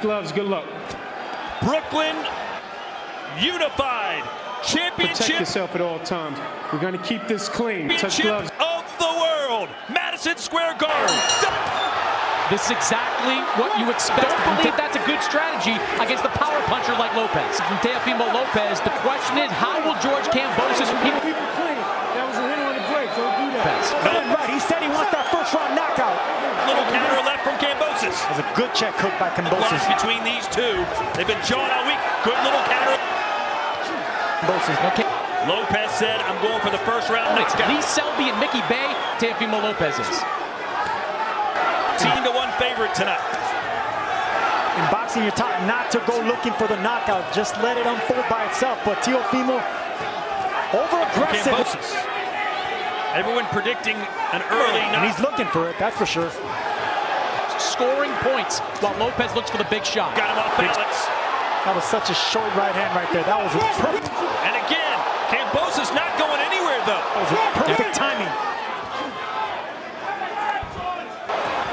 Gloves, good luck. Brooklyn unified championship. Protect yourself at all times. We're going to keep this clean. Touch Championship gloves. of the world, Madison Square Garden. This is exactly what you expect. Don't believe that's a good strategy against the power puncher like Lopez. From Teofimo Lopez, the question is, how will George Kambosos Keep it clean. That was a hit on the break. Don't do that. Right, he said he wants that first round knockout. Little counter left from Kambosos. That was a good check hook by Lost Kambosos. between these two. They've been jawing all week. Good little counter. Kambosos. Okay. Lopez said, I'm going for the first round It's knockout. Lee Selby and Mickey Bay. Teofimo Lopez is. 10-1 favorite tonight. In boxing, you're taught not to go looking for the knockout. Just let it unfold by itself. But Teofimo, over-aggressive. Kambosos. Everyone predicting an early And he's looking for it, that's for sure. Scoring points while Lopez looks for the big shot. Got him off balance. That was such a short right hand right there. That was a perfect, And again, Kambosos not going anywhere though. that was a perfect timing.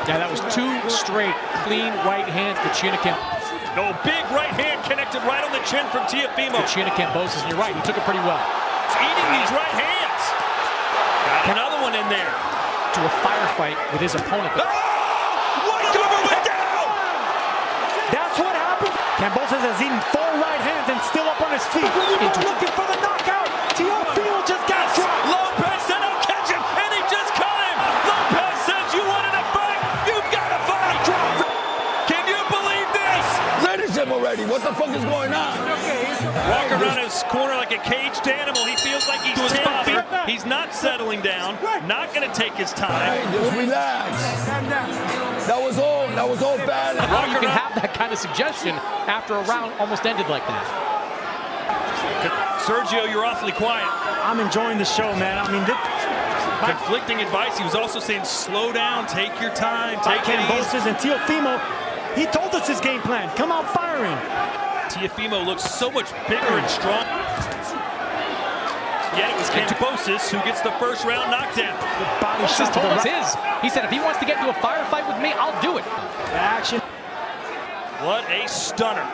Yeah, that was two straight, clean right hands to chin of Kambosos. No, big right hand connected right on the chin from Teofimo. Chin of Kambosos, and you're right, he took it pretty well. He's eating these right hands. Got another one in there. To a firefight with his opponent. Oh! What cover went down! That's what happened. Kambosos has eaten 4 right hands and still up on his feet. Looking for the knockout. Teofimo just got dropped. Lopez said, "I'll catch him," and he just caught him. Lopez says, "You wanted to fight? You've got to fight." Can you believe this? Finish him already. What the fuck is going on? Walking around his corner like a caged animal. He feels like he's 10 feet. He's not settling down. Not going to take his Hey, time. just relax. That was all bad. How you can have that kind of suggestion after a round almost ended like that. Sergio, you're awfully quiet. I'm enjoying the show, man. I mean, Conflicting advice. He was also saying, slow down, take your time, take it easy. Kambosos and Teofimo, he told us his game plan. Come out firing. Teofimo looks so much bigger and strong. Yet it was Kambosos who gets the first round knockdown. The body This shot to told the us right. his. He said if he wants to get into a firefight with me, I'll do it. Action. What a stunner.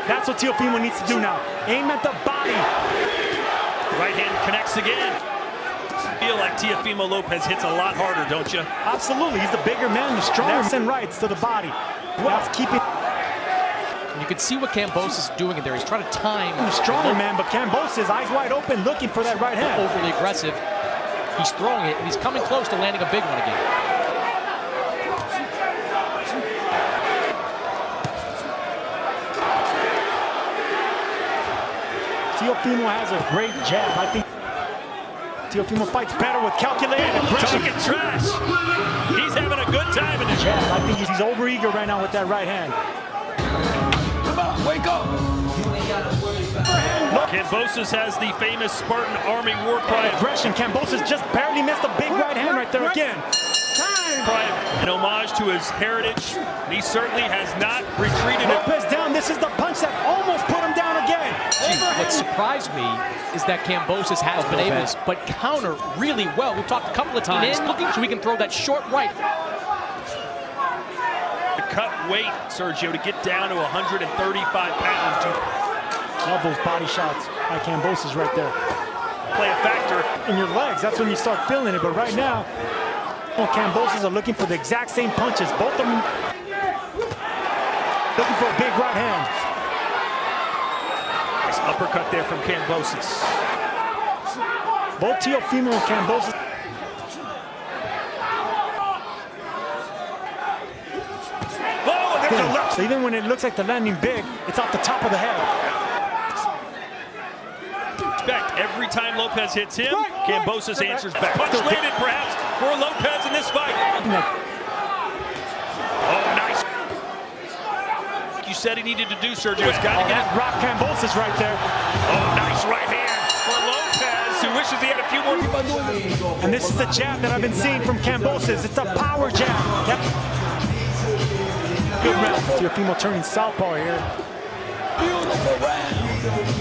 That's what Teofimo needs to do now. Aim at the body. Right hand connects again. Feel like Teofimo Lopez hits a lot harder, don't you? Absolutely. He's the bigger man, the stronger. Lefts and rights to the body. That's keeping And you can see what Kambosos is doing in there. He's trying to time. the stronger man, but Kambosos, eyes wide open, looking for that right hand. Overly aggressive. He's throwing it, and he's coming close to landing a big one again. Teofimo has a great jab. I think Teofimo fights better with calculated aggression. Talking trash. He's having a good time in the Jab. I think he's overeager right now with that right hand. Come on, wake up. Kambosos has the famous Spartan Army war cry. Aggression. Kambosos just barely missed a big right hand right there again. An homage to his heritage. And he certainly has not retreated. Lopez down. This is the punch that almost put him down again. What surprised me is that Kambosos has been able to but counter really well. We've talked a couple of times looking so we can throw that short right. Cut weight, Sergio, to get down to 135 pounds. Love those body shots by Kambosos right there. Play a factor. In your legs, that's when you start feeling it. But right now, Kambosos are looking for the exact same punches. Both of them looking for a big right hand. Nice uppercut there from Kambosos. Both Teofimo and Kambosos. Oh, there's a left. So even when it looks like they're landing big, it's off the top of the head. Respect. Every time Lopez hits him, Kambosos answers back. Punch landed perhaps for Lopez in this fight. Oh, nice. You said he needed to do, Sergio. He's got to get it. Rock Kambosos right there. Oh, nice right hand for Lopez, who wishes he had a few more. And this is the jab that I've been seeing from Kambosos. It's a power jab. Yep. Good round. Teofimo turning southpaw here. Beautiful round.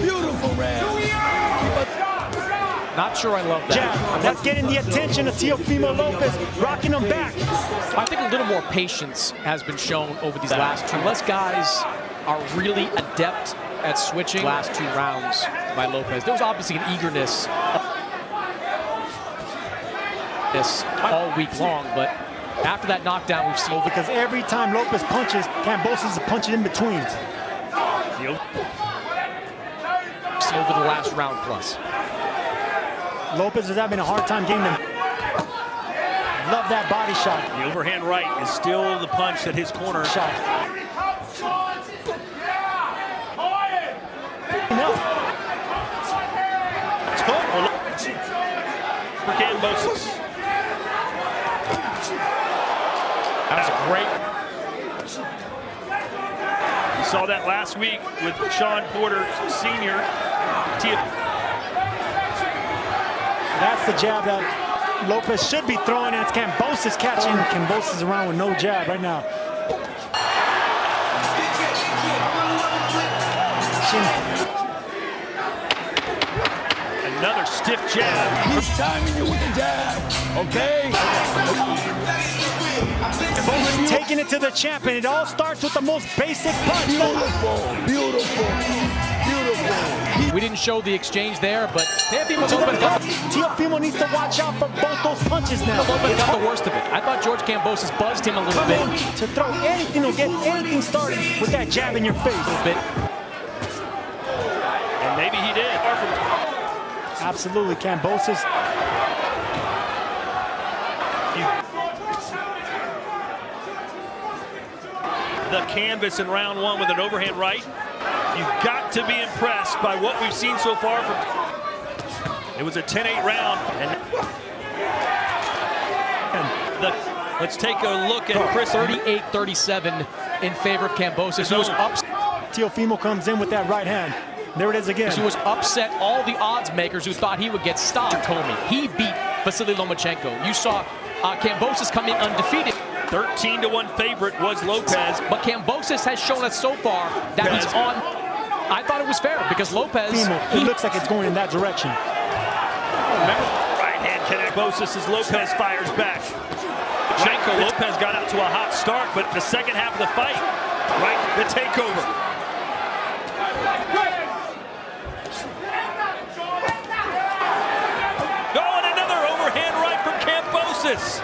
Beautiful round. Not sure I love that. Jab. That's getting the attention of Teofimo Lopez, rocking him back. I think a little more patience has been shown over these last two. Unless guys are really adept at switching last 2 rounds by Lopez. There was obviously an eagerness all week long, but after that knockdown we've seen. Because every time Lopez punches, Kambosos is punching in between. Over the last round plus. Lopez is having a hard time getting them. Love that body shot. The overhand right is still the punch at his corner. Shot. No. For Kambosos. That was a great. You saw that last week with Sean Porter Sr. That's the jab that Lopez should be throwing, and it's Kambosos catching. Kambosos around with no jab right now. Another stiff jab. He's timing you with the jab. Okay? Kambosos taking it to the champ, and it all starts with the most basic punch. Beautiful, beautiful, beautiful. We didn't show the exchange there, but Teofimo needs to watch out for both those punches now. Lopez got the worst of it. I thought George Kambosos buzzed him a little bit. To throw anything or get anything started with that jab in your face. A bit. And maybe he did. Absolutely, Kambosos. The canvas in round 1 with an overhand right. You've got to be impressed by what we've seen so far from. It was a 10-8 round. And let's take a look at Chris. 38-37 in favor of Kambosos, who was upset. Teofimo comes in with that right hand. There it is again. Who was upset all the odds makers who thought he would get stopped. Told me he beat Vasily Lomachenko. You saw Kambosos come in undefeated. 13-1 favorite was Lopez. But Kambosos has shown us so far that he's on. I thought it was fair because Lopez. It looks like it's going in that direction. Remember, right hand connect. Kambosos as Lopez fires back. Lopez got out to a hot start, but the second half of the fight, right, the takeover. Oh, and another overhand right from Kambosos.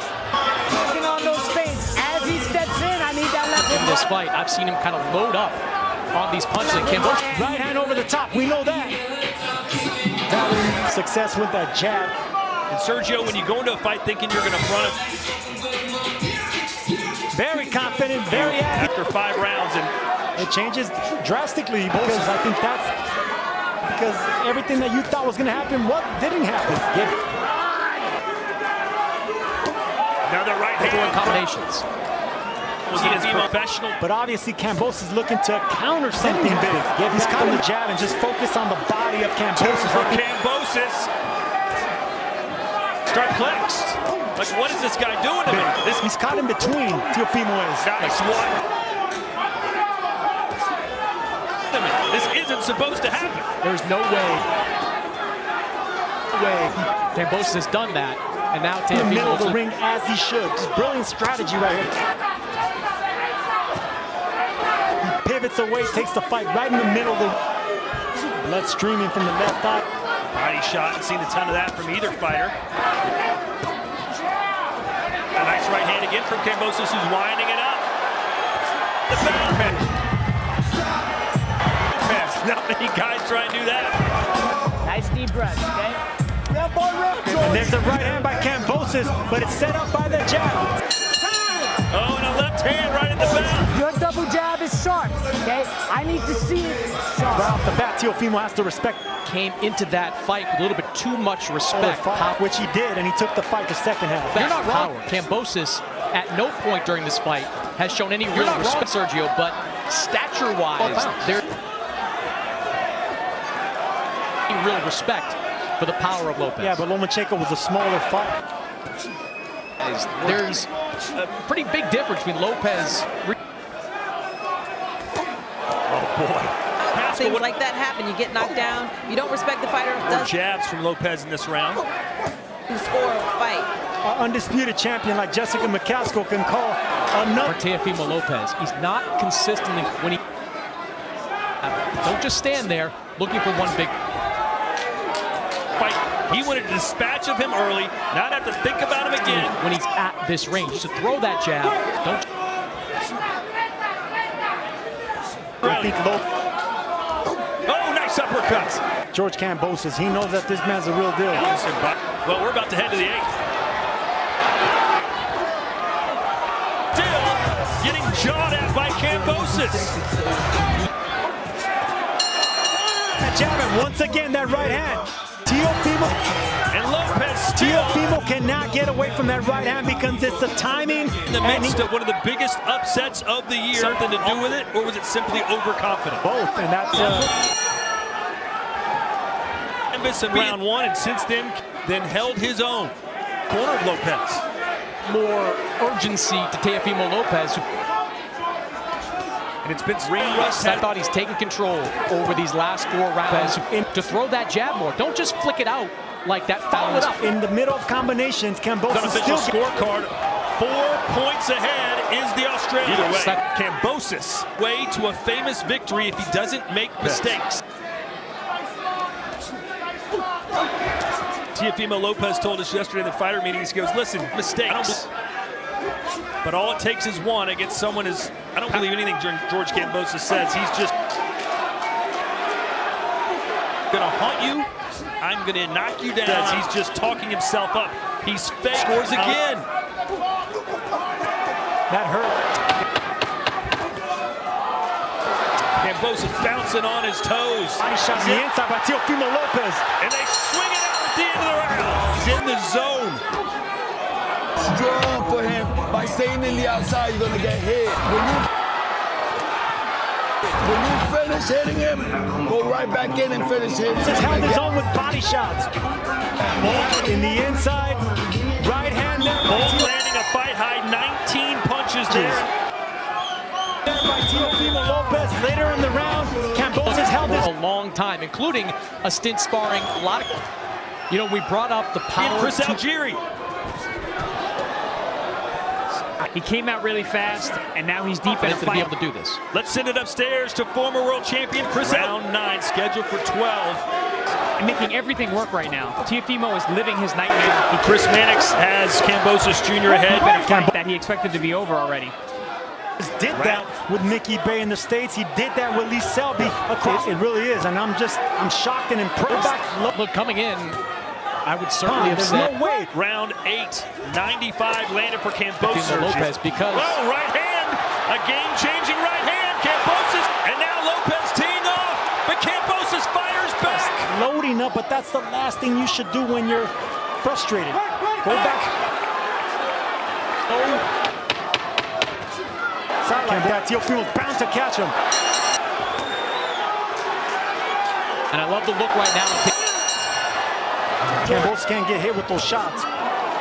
Working on those feints. As he steps in, I need that left. In this fight, I've seen him kind of load up on these punches. And Kambosos. Right hand over the top, we know that. Success with that jab. And Sergio, when you go into a fight thinking you're going to front him. Very confident, very active. After 5 rounds, and it changes drastically because I think that's because everything that you thought was going to happen, what didn't happen. another right hand combinations. He is professional. But obviously Kambosos is looking to counter something big. He's caught the jab and just focus on the body of Kambosos. For Kambosos. Start flexed. Like, what is this guy doing to me? He's caught in between. Teofimo is. Nice one. This isn't supposed to happen. There's no way. Kambosos has done that, and now In the middle of the Teofimo ring as he should. Just brilliant strategy right here. He pivots away, takes the fight right in the middle of the blood streaming from the left eye. Body shot. I've seen a ton of that from either fighter. A nice right hand again from Kambosos, who's winding it up. The backhand. Not many guys try and do that. Nice deep breath, okay? And there's the right hand by Kambosos, but it's set up by the jab. Oh, and a left hand right in the back. Your double jab is sharp, okay? I need to see it sharp. Right off the bat, Teofimo has to respect. came into that fight with a little bit too much respect. Which he did, and he took the fight the second half. You're not wrong. Kambosos, at no point during this fight, has shown any real respect, Sergio, but stature-wise, there's real respect for the power of Lopez. Yeah, but Lomachenko was a smaller fight. There's a pretty big difference between Lopez. Oh, boy. Pass Michael, things like that happen. You get knocked down. You don't respect the fighter. Does jabs from Lopez in this round. score a fight. An undisputed champion like Jessica McCaskill can call another. Teofimo Lopez, he's not consistently when he. Don't just stand there looking for one big fight. He wanted a dispatch of him early, not have to think about him again. When he's at this range, to throw that jab, don't. I think Oh, nice uppercuts. George Kambosos, he knows that this man's a real deal. Well, we're about to head to the 8th. Still getting jawed at by Kambosos. Jab, and once again, that right hand. Teofimo. And Lopez still. Teofimo cannot get away from that right hand because it's the timing. In the midst of one of the biggest upsets of the year. Something to do with it, or was it simply overconfident? Both, and that's in round 1, and since then held his own. Cornered Lopez. More urgency to Teofimo Lopez. And it's been ring rust. I thought he's taken control over these last 4 rounds. To throw that jab more. Don't just flick it out like that. Follow it up. in the middle of combinations. Kambosos Unofficial still scorecard. 4 points ahead is the Australian. Either way, Kambosos way to a famous victory if he doesn't make mistakes. Teofimo Lopez told us yesterday in the fighter meetings, he goes, listen, mistakes. But all it takes is one against someone is, I don't believe anything George Kambosos says. He's just gonna haunt you. I'm gonna knock you down. He's just talking himself up. He's fake. Scores again. that hurt. Kambosos bouncing on his toes. Body shot on the inside by Teofimo Lopez. And they swing it out at the end of the round. He's in the zone. Strong for him. By staying in the outside, you're gonna get hit. When you finish hitting him, go right back in and finish hitting him. Just held his own with body shots. In the inside, right hand there. Both landing a fight high, 19 punches there. By Teofimo Lopez later in the round. Kambosos held his a long time, including a stint sparring. A lot of, we brought up the power. Chris Algieri. He came out really fast, and now he's deep in a to fight. be able to do this. Let's send it upstairs to former world champion Chris. Round 9 scheduled for 12. And making everything work right now. Teofimo is living his nightmare. Chris Mannix has Kambosos Jr. ahead. That he expected to be over already. Did that with Mickey Bay in the States. He did that with Lee Selby across. It really is, and I'm shocked and impressed. Look, coming in, I would certainly have there's said no way. Round 8, 95 landed for Kambosos. Teofimo Lopez because right hand, a game-changing right hand. Kambosos, and now Lopez teeing off, but Kambosos fires back. Loading up, but that's the last thing you should do when you're frustrated. Go back. Like that. Teofimo's bound to catch him. and I love the look right now. Kambosos can't get hit with those shots.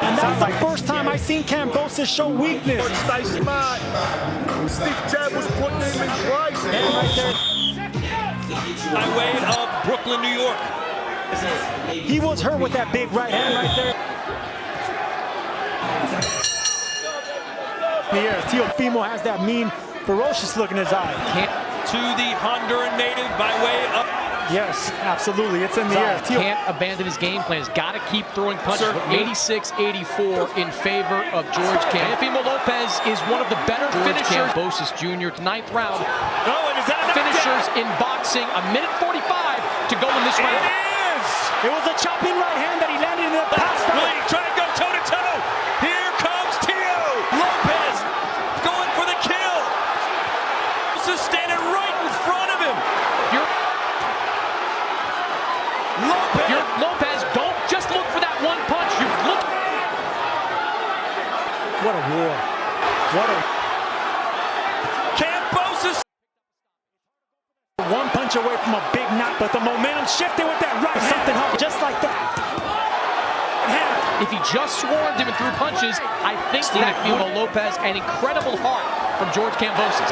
And that's the first time I've seen Kambosos show weakness. Nice spot. Steve Jab was putting him in place. Right there. By way of Brooklyn, New York. He was hurt with that big right hand right there. Here, Teofimo has that mean, ferocious look in his eye. To the Honduran native by way of... Yes, absolutely. It's in the air. Can't abandon his game plan. He's got to keep throwing punches. 86-84 in favor of George Teofimo Lopez is one of the better finishers. Kambosos Jr. 9th round. Oh, and is that a Finishers in boxing. 1:45 to go in this round. It is! It was a chopping right hand that he landed in the past. Will he try to go toe-to-toe? Here comes Teo Lopez going for the kill. This is standing right in front of him. Lopez, don't just look for that one punch. You look. What a war. What a... Kambosos. One punch away from a big knock, but the momentum shifted with that right hand. Something hard, just like that. If he just swarmed him and threw punches, I think Teofimo Lopez, an incredible heart from George Kambosos.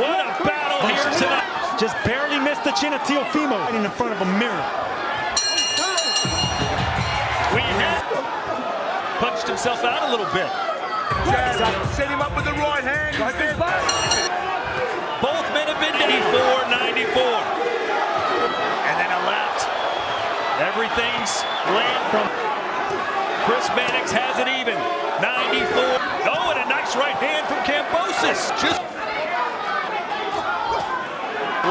What a battle battle here tonight. Just barely missed the chin of Teofimo right in front of a mirror. Punched himself out a little bit. Set him up with the right hand. Both men have been 94. And then a left. Everything's land from Chris Mannix has it even. 94. Oh, and a nice right hand from Kambosos. Just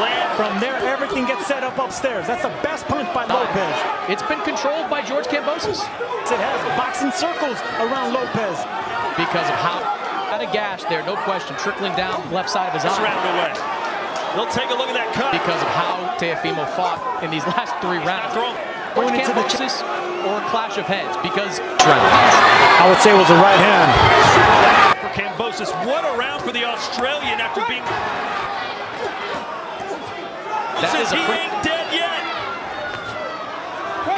land. From there, everything gets set up upstairs. That's the best punch by Lopez. It's been controlled by George Kambosos. It has boxing circles around Lopez. Because of how had a gash there, no question, trickling down the left side of his eye. Round away. They'll take a look at that cut. Because of how Teofimo fought in these last 3 rounds. Going into the Kambosos or a clash of heads, because I would say it was a right hand. For Kambosos, what a round for the Australian after being... He ain't dead yet.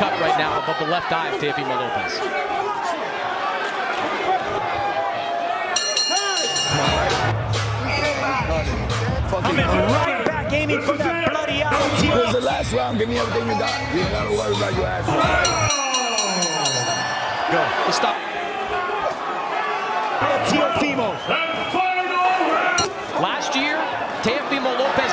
Cut right now above the left eye of Teofimo Lopez. Right back aiming for that bloody eye. Here's the last round. Give me everything you got. You ain't gotta worry about your ass. Go. Stop. Teofimo. Last year, Teofimo Lopez.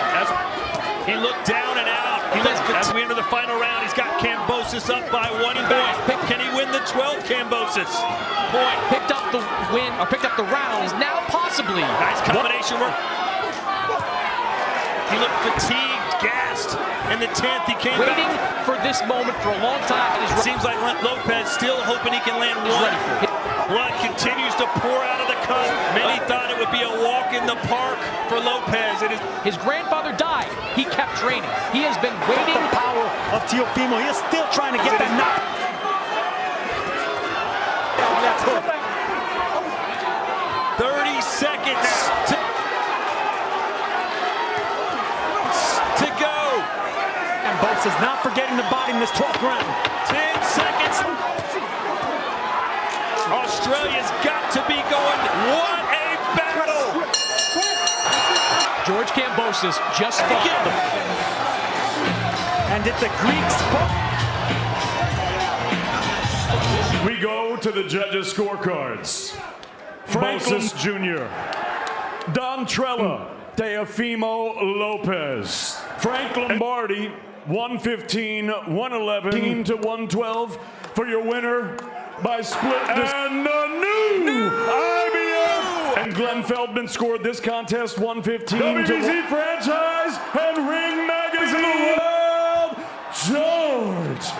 He looked down and out. As we enter the final round, he's got Kambosos up by 1 point. Can he win the 12th, Kambosos? Point. Picked up the win, or picked up the round, is now possibly. Nice combination work. He looked fatigued, gassed. In the 10th, he came waiting back. for this moment for a long time. It seems like Lopez still hoping he can land one. Blood continues to pour out of the cut. Many thought it would be a walk in the park for Lopez. His grandfather died. He kept training. He has been waiting. The power of Teofimo. He is still trying to get that knock. 30 seconds to go. And Kambosos is not forgetting the body in this 12th round. 10 seconds. Australia's got to be going. What a battle! George Kambosos just fought. And did the Greeks... We go to the judges' scorecards. Kambosos Jr., Don Trella, Teofimo Lopez, Frank Lombardi, 115-111 to 112 for your winner by split. And the new IBF. And Glenn Feldman scored this contest 115 WBC franchise and Ring Magazine. George